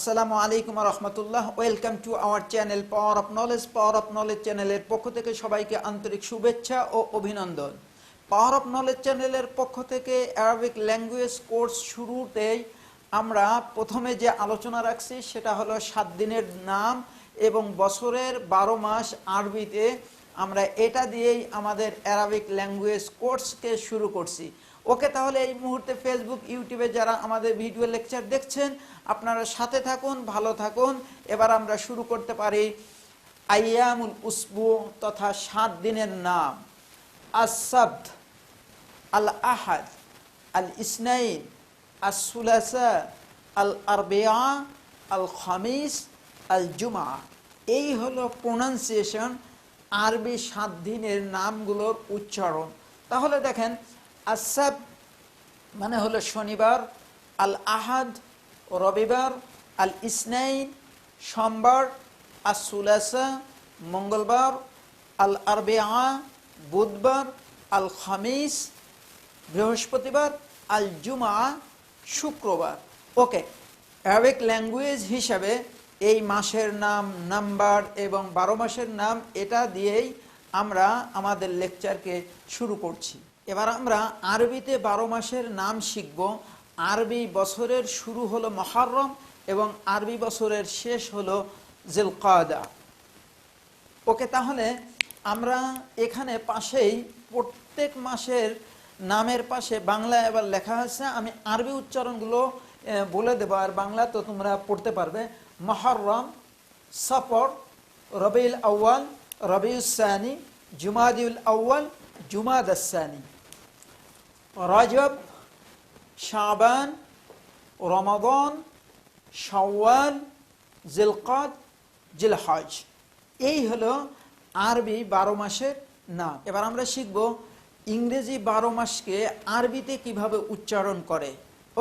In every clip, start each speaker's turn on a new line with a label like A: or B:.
A: আসসালামু আলাইকুম ওয়া রাহমাতুল্লাহ। Welcome to our channel power of knowledge. Power of knowledge চ্যানেলের পক্ষ থেকে সবাইকে আন্তরিক শুভেচ্ছা ও অভিনন্দন। পাওয়ার অফ নলেজ চ্যানেলের পক্ষ থেকে অ্যারাবিক ল্যাঙ্গুয়েজ কোর্স শুরুতেই আমরা প্রথমে যে আলোচনা রাখছি সেটা হলো 7 দিনের নাম এবং বছরের 12 মাস আরবিতে। আমরা এটা দিয়েই আমাদের অ্যারাবিক ল্যাঙ্গুয়েজ কোর্সকে শুরু করছি। ওকে, তাহলে এই মুহূর্তে ফেসবুক ইউটিউবে যারা আমাদের ভিডিও লেকচার দেখছেন আপনারা সাথে থাকুন, ভালো থাকুন। এবার আমরা শুরু করতে পারি আইয়ামুল উসবু তথা 7 দিনের নাম। আস-সাবত, আল আহাদ, আল ইসনাইন, আস সুলাসা, আল আরবিয়া, আল খামিস, আল জুমা। এই হলো প্রোনাউন্সিয়েশন আরবি 7 দিনের নামগুলোর উচ্চারণ। তাহলে দেখেন, আস-সাবত মানে হলো শনিবার, আল আহাদ রবিবার, আল ইসনাইন সোমবার, আস সুলাসা মঙ্গলবার, আল আরবিয়া বুধবার, আল খামিস বৃহস্পতিবার, আল জুমা শুক্রবার। ওকে, অ্যারাবিক ল্যাঙ্গুয়েজ হিসাবে এই মাসের নাম, নাম্বার এবং 12 মাসের নাম এটা দিয়েই আমরা আমাদের লেকচারকে শুরু করছি। এবার আমরা আরবিতে 12 মাসের নাম শিখব। আরবি বছরের শুরু হলো মুহররম এবং আরবি বছরের শেষ হলো জিলকাদা। ওকে, তাহলে আমরা এখানে পাশেই প্রত্যেক মাসের নামের পাশে বাংলা এবার লেখা আছে। আমি আরবি উচ্চারণগুলো বলে দেবো, আর বাংলা তো তোমরা পড়তে পারবে। মুহররম, সফর, রবিউল আউয়াল, রবিউস সানি, জুমাদিউল আউয়াল, জুমাদাস সানি, রজব, শাবান, রমাদান, শাওয়াল, জিলকাদ, জিলহজ। এই হলো আরবি 12 মাসের নাম। এবার আমরা শিখব ইংরেজি 12 মাসকে আরবিতে কিভাবে উচ্চারণ করে।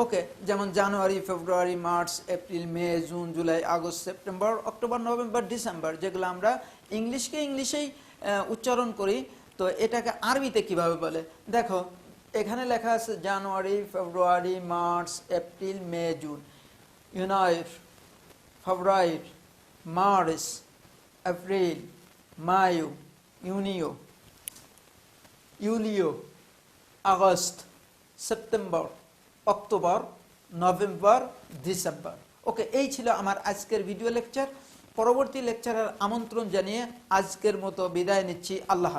A: ওকে, যেমন January, February, March, April, May, June, July, August, September, October, November, December, যেগুলো আমরা ইংলিশকে ইংলিশেই উচ্চারণ করি, তো এটাকে আরবিতে কিভাবে বলে দেখো। এখানে লেখা আছে January, February, March, April, May, June. ইউনাইর, ফেব্রুয়ারি, মার্চ, এপ্রিল, মায়ু, ইউনিও, ইউলিও, আগস্ট, সেপ্টেম্বর, অক্টোবর, নভেম্বর, ডিসেম্বর। ওকে, এই ছিল আমার আজকের ভিডিও লেকচার। পরবর্তী লেকচারের আমন্ত্রণ জানিয়ে আজকের মতো বিদায় নিচ্ছি। আল্লাহ।